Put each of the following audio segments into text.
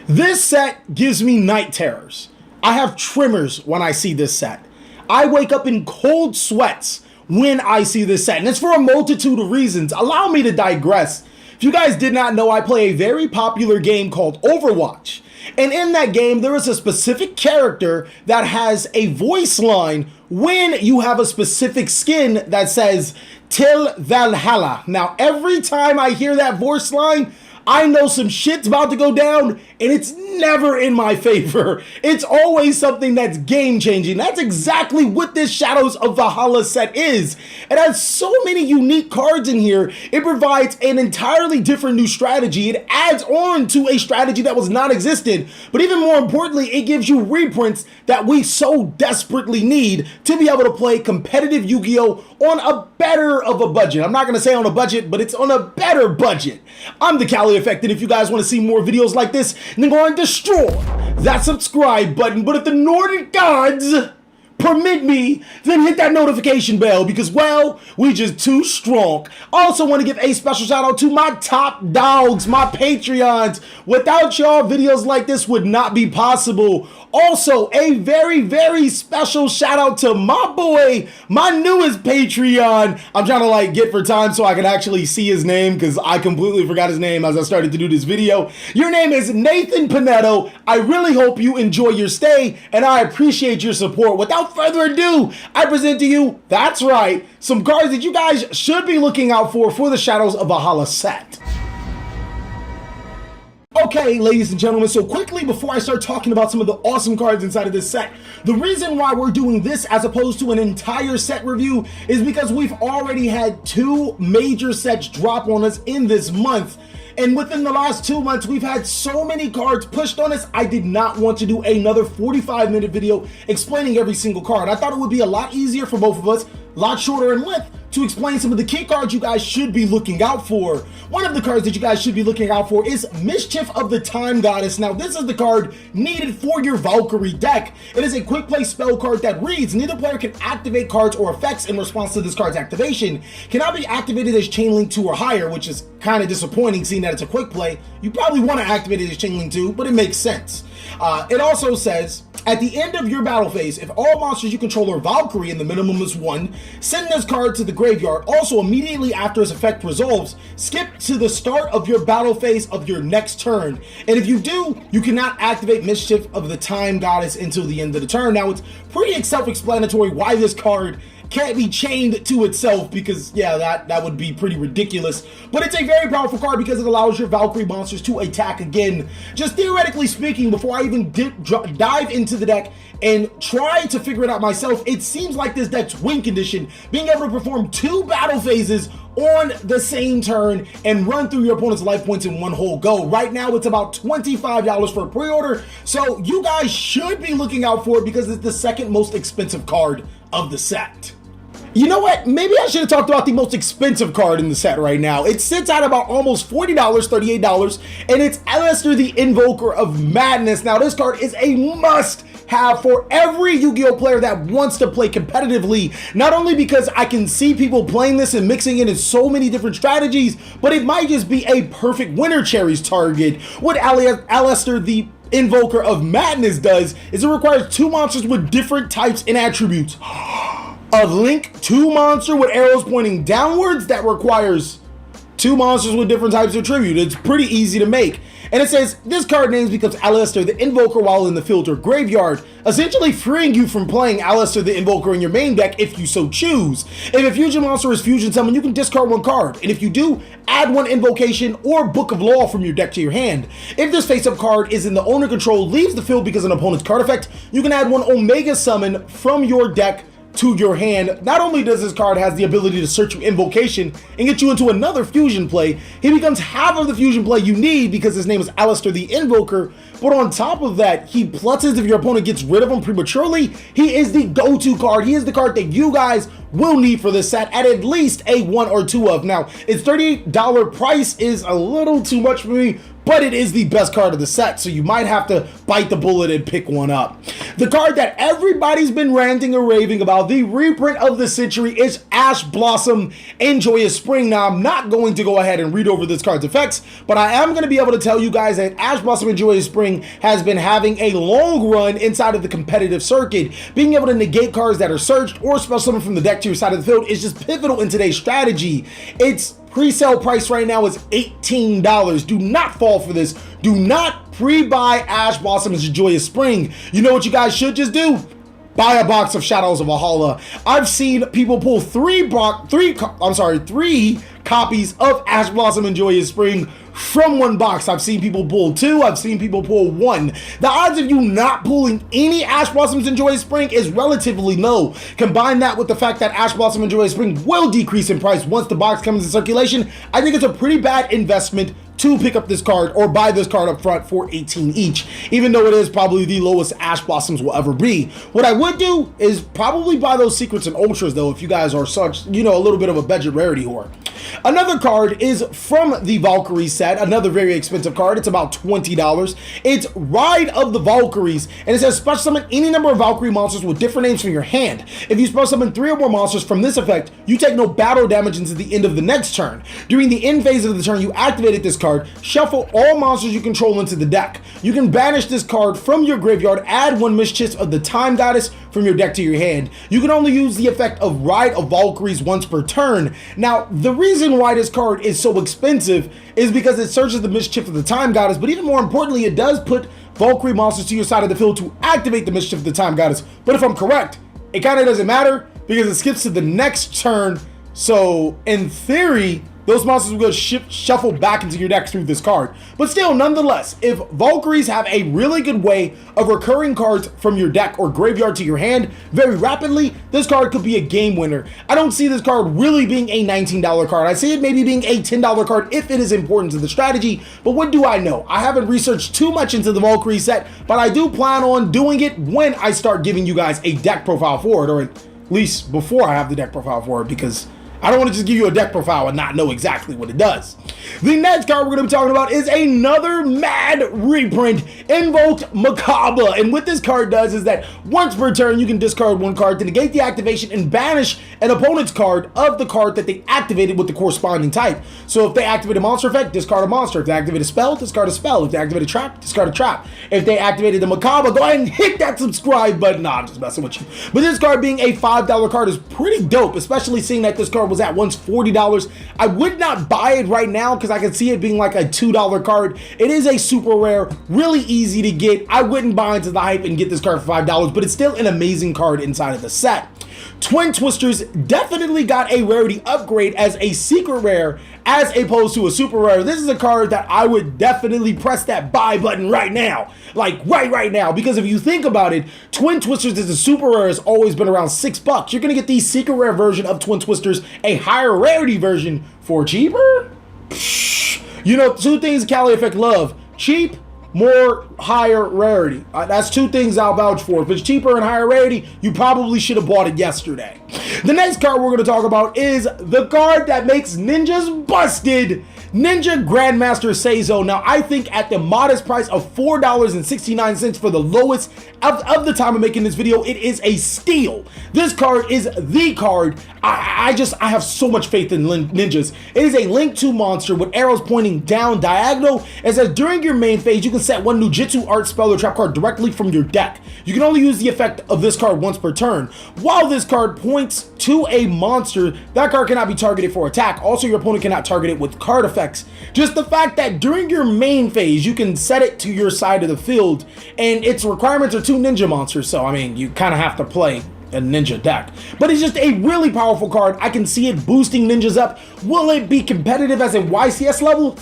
This set gives me night terrors. I have tremors when I see this set. I wake up in cold sweats when I see this set, and it's for a multitude of reasons. Allow me to digress. If you guys did not know, I play a very popular game called Overwatch. And in that game, there is a specific character that has a voice line when you have a specific skin that says, "Till Valhalla." Now, every time I hear that voice line, I know some shit's about to go down, and it's never in my favor. It's always something that's game-changing. That's exactly what this Shadows of Valhalla set is. It has so many unique cards in here. It provides an entirely different new strategy. It adds on to a strategy that was non-existent, but even more importantly, it gives you reprints that we so desperately need to be able to play competitive Yu-Gi-Oh! On a better of a budget. I'm not going to say on a budget, but it's on a better budget. I'm TheCaliEffect, and if you guys want to see more videos like this, then go and destroy that subscribe button. But if the Nordic gods permit me, then hit that notification bell because, well, we just too strong. I also want to give a special shout out to my top dogs, my Patreons. Without y'all, videos like this would not be possible. Also, a very, very special shout out to my boy, my newest Patreon. I'm trying to get for time so I can actually see his name because I completely forgot his name as I started to do this video. Your name is Nathan Pinetto. I really hope you enjoy your stay and I appreciate your support. Without further ado, I present to you, that's right, some cards that you guys should be looking out for the Shadows of Valhalla set. Okay, ladies and gentlemen, so quickly before I start talking about some of the awesome cards inside of this set, the reason why we're doing this as opposed to an entire set review is because we've already had two major sets drop on us in this month. And within the last 2 months, we've had so many cards pushed on us, I did not want to do another 45-minute video explaining every single card. I thought it would be a lot easier for both of us, a lot shorter in length, to explain some of the key cards you guys should be looking out for. One of the cards that you guys should be looking out for is Mischief of the Time Goddess. Now, this is the card needed for your Valkyrie deck. It is a quick play spell card that reads, neither player can activate cards or effects in response to this card's activation. Cannot be activated as Chain Link 2 or higher, which is kind of disappointing seeing that it's a quick play. You probably want to activate it as Chain Link 2, but it makes sense. It also says, at the end of your battle phase, if all monsters you control are Valkyrie and the minimum is 1, send this card to the graveyard. Also, immediately after its effect resolves, skip to the start of your battle phase of your next turn. And if you do, you cannot activate Mischief of the Time Goddess until the end of the turn. Now, it's pretty self-explanatory why this card can't be chained to itself because, yeah, that would be pretty ridiculous. But it's a very powerful card because it allows your Valkyrie monsters to attack again. Just theoretically speaking, before I even dive into the deck and try to figure it out myself, it seems like this deck's win condition, being able to perform 2 battle phases on the same turn and run through your opponent's life points in one whole go. Right now, it's about $25 for a pre-order, so you guys should be looking out for it because it's the second most expensive card of the set. You know what? Maybe I should have talked about the most expensive card in the set right now. It sits at about almost $40, $38, and it's Aleister the Invoker of Madness. Now, this card is a must-have for every Yu-Gi-Oh! Player that wants to play competitively. Not only because I can see people playing this and mixing it in so many different strategies, but it might just be a perfect Winter Cherries target. What Aleister the Invoker of Madness does is it requires 2 monsters with different types and attributes. A Link 2 monster with arrows pointing downwards that requires 2 monsters with different types of attribute. It's pretty easy to make. And it says, this card names becomes Aleister the Invoker while in the field or graveyard, essentially freeing you from playing Aleister the Invoker in your main deck if you so choose. If a fusion monster is fusion summoned, you can discard 1 card. And if you do, add 1 invocation or Book of Law from your deck to your hand. If this face-up card is in the owner control, leaves the field because of an opponent's card effect, you can add 1 Omega Summon from your deck to your hand. Not only does this card has the ability to search your invocation and get you into another fusion play, he becomes half of the fusion play you need because his name is Aleister the Invoker, but on top of that, he pluses if your opponent gets rid of him prematurely. He is the go-to card. He is the card that you guys will need for this set at least a 1 or 2 of. Now, its $38 price is a little too much for me, but it is the best card of the set, so you might have to bite the bullet and pick one up. The card that everybody's been ranting and raving about, the reprint of the century, is Blossom and Joyous Spring. Now, I'm not going to go ahead and read over this card's effects, but I am going to be able to tell you guys that Blossom and Joyous Spring has been having a long run inside of the competitive circuit. Being able to negate cards that are searched or special summon from the deck to your side of the field is just pivotal in today's strategy. Its pre-sale price right now is $18. Do not fall for this. Do not pre-buy Blossom and Joyous Spring. You know what you guys should just do? Buy a box of Shaddolls of Valhalla. I've seen people pull three copies of Blossom and Joyous Spring from one box. I've seen people pull 2. I've seen people pull 1. The odds of you not pulling any Blossoms and Joyous Spring is relatively low. Combine that with the fact that Blossom and Joyous Spring will decrease in price once the box comes in circulation. I think it's a pretty bad investment to pick up this card or buy this card up front for 18 each, even though it is probably the lowest Blossoms will ever be. What I would do is probably buy those secrets and ultras though, if you guys are such, you know, a little bit of a budget rarity whore. Another card is from the Valkyrie set, another very expensive card. It's about $20. It's Ride of the Valkyries, and it says special summon any number of Valkyrie monsters with different names from your hand. If you special summon 3 or more monsters from this effect, you take no battle damage until the end of the next turn. During the end phase of the turn you activated this card, shuffle all monsters you control into the deck. You can banish this card from your graveyard, add 1 Mischief of the Time Goddess from your deck to your hand. You can only use the effect of Ride of Valkyries once per turn. Now, the reason why this card is so expensive is because it searches the Mischief of the Time Goddess, but even more importantly, it does put Valkyrie monsters to your side of the field to activate the Mischief of the Time Goddess. But if I'm correct, it kind of doesn't matter because it skips to the next turn. So in theory, those monsters will go shuffle back into your deck through this card. But still, nonetheless, if Valkyries have a really good way of recurring cards from your deck or graveyard to your hand very rapidly, this card could be a game winner. I don't see this card really being a $19 card. I see it maybe being a $10 card if it is important to the strategy, but what do I know? I haven't researched too much into the Valkyrie set, but I do plan on doing it when I start giving you guys a deck profile for it, or at least before I have the deck profile for it, because I don't want to just give you a deck profile and not know exactly what it does. The next card we're going to be talking about is another mad reprint, Invoked Macabre. And what this card does is that once per turn, you can discard 1 card to negate the activation and banish an opponent's card of the card that they activated with the corresponding type. So if they activate a monster effect, discard a monster. If they activate a spell, discard a spell. If they activate a trap, discard a trap. If they activated the Macabre, go ahead and hit that subscribe button. Nah, I'm just messing with you. But this card being a $5 card is pretty dope, especially seeing that this card was at once $40. I would not buy it right now because I can see it being like a $2 card. It is a super rare, really easy to get. I wouldn't buy into the hype and get this card for $5, but it's still an amazing card inside of the set. Twin Twisters definitely got a rarity upgrade as a secret rare as opposed to a super rare. This is a card that I would definitely press that buy button right now. Like right now. Because if you think about it, Twin Twisters as a super rare has always been around $6. You're going to get the secret rare version of Twin Twisters, a higher rarity version for cheaper? You know, 2 things TheCaliEffect love: cheap, more higher rarity. That's 2 things I'll vouch for. If it's cheaper and higher rarity, you probably should have bought it yesterday. The next card we're going to talk about is the card that makes ninjas busted, Ninja Grandmaster Seizo. Now, I think at the modest price of $4.69 for the lowest of the time of making this video, it is a steal. This card is the card. I have so much faith in ninjas. It is a Link 2 monster with arrows pointing down diagonal. It says during your main phase, you can set 1 Nujutsu art spell or trap card directly from your deck. You can only use the effect of this card once per turn. While this card points to a monster, that card cannot be targeted for attack. Also, your opponent cannot target it with card effects. Just the fact that during your main phase, you can set it to your side of the field, and its requirements are 2 ninja monsters. So, I mean, you kind of have to play a ninja deck. But it's just a really powerful card. I can see it boosting ninjas up. Will it be competitive as a YCS level?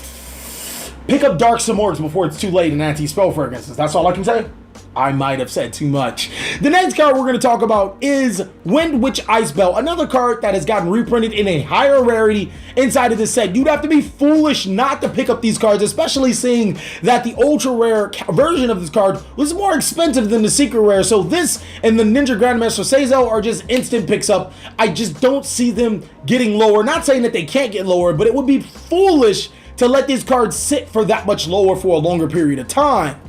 Pick up Dark Simorgs before it's too late in anti-spell fragrances. That's all I can say. I might have said too much. The next card we're going to talk about is Wind Witch Ice Bell, another card that has gotten reprinted in a higher rarity inside of this set. You'd have to be foolish not to pick up these cards, especially seeing that the ultra rare version of this card was more expensive than the secret rare. So this and the Ninja Grandmaster Seizo are just instant picks up. I just don't see them getting lower. Not saying that they can't get lower, but it would be foolish to let these cards sit for that much lower for a longer period of time.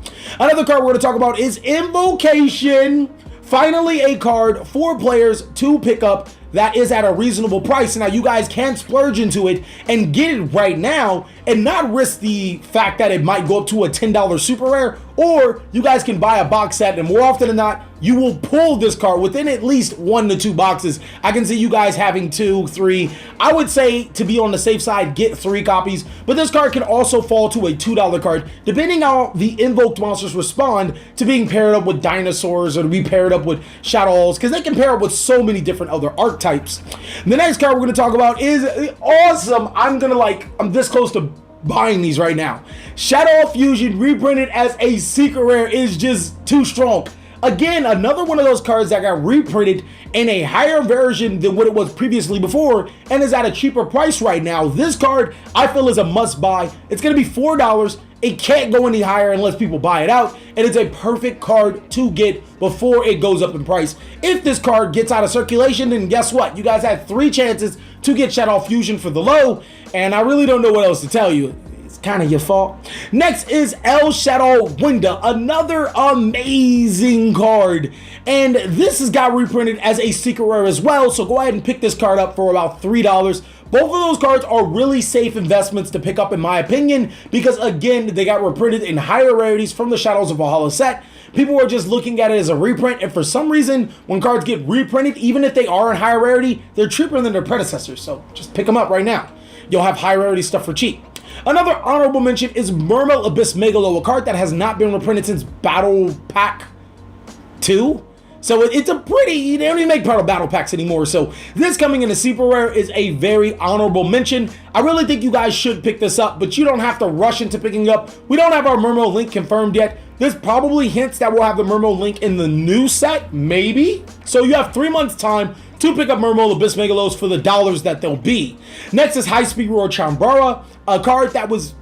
Another card we're going to talk about is Invocation. Finally, a card for players to pick up that is at a reasonable price. Now, you guys can splurge into it and get it right now and not risk the fact that it might go up to a $10 super rare, or you guys can buy a box set, and more often than not, you will pull this card within at least 1 to 2 boxes. I can see you guys having 2, 3. I would say, to be on the safe side, get 3 copies, but this card can also fall to a $2 card, depending on how the invoked monsters respond to being paired up with dinosaurs or to be paired up with Shaddolls, because they can pair up with so many different other archetypes. The next card we're going to talk about is awesome. I'm this close to buying these right now. Shaddoll Fusion reprinted as a secret rare is just too strong. Again, another one of those cards that got reprinted in a higher version than what it was previously before and is at a cheaper price right now. This card, I feel, is a must buy. It's going to be $4. It can't go any higher unless people buy it out, and it's a perfect card to get before it goes up in price. If this card gets out of circulation, then guess what? You guys had 3 chances to get Shaddoll Fusion for the low, and I really don't know what else to tell you. Kind of your fault. Next is El Shadow Winda, another amazing card, and this has got reprinted as a secret rare as well, so go ahead and pick this card up for about $3. Both of those cards are really safe investments to pick up in my opinion, because again, they got reprinted in higher rarities from the Shadows of Valhalla set. People were just looking at it as a reprint, and for some reason, when cards get reprinted, even if they are in higher rarity, they're cheaper than their predecessors, so just pick them up right now. You'll have high rarity stuff for cheap. Another honorable mention is Mermail Abyss Megalo, a card that has not been reprinted since Battle Pack 2. So it's a pretty, they don't even make part of battle packs anymore. So this coming in a super rare is a very honorable mention. I really think you guys should pick this up, but you don't have to rush into picking up. We don't have our Mermail link confirmed yet. This probably hints that we'll have the Mermail link in the new set, maybe. So you have 3 months time to pick up Mermail Abyss Megalos for the dollars that they'll be. Next is High Speed Roar Chambara, a card that was,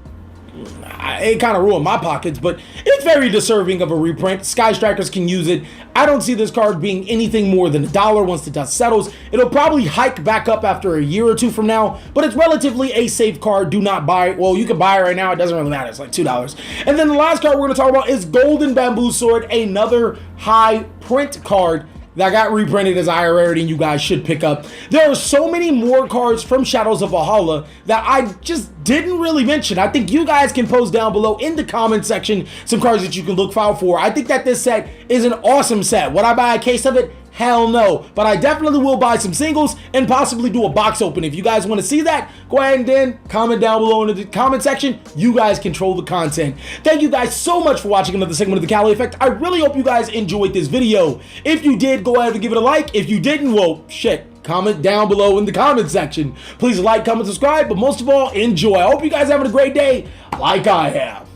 it kind of ruined my pockets, but it's very deserving of a reprint. Sky Strikers can use it. I don't see this card being anything more than $1 once the dust settles. It'll probably hike back up after a year or 2 from now, but it's relatively a safe card. Do not buy it. Well, you can buy it right now. It doesn't really matter. It's like $2. And then the last card we're going to talk about is Golden Bamboo Sword, another high print card that got reprinted as a higher rarity and you guys should pick up. There are so many more cards from Shadows of Valhalla that I just didn't really mention. I think you guys can post down below in the comment section some cards that you can look out for. I think that this set is an awesome set. Would I buy a case of it? Hell no. But I definitely will buy some singles and possibly do a box open. If you guys want to see that, go ahead and then comment down below in the comment section. You guys control the content. Thank you guys so much for watching another segment of The Cali Effect. I really hope you guys enjoyed this video. If you did, go ahead and give it a like. If you didn't, well, shit. Comment down below in the comment section. Please like, comment, subscribe, but most of all, enjoy. I hope you guys are having a great day like I have.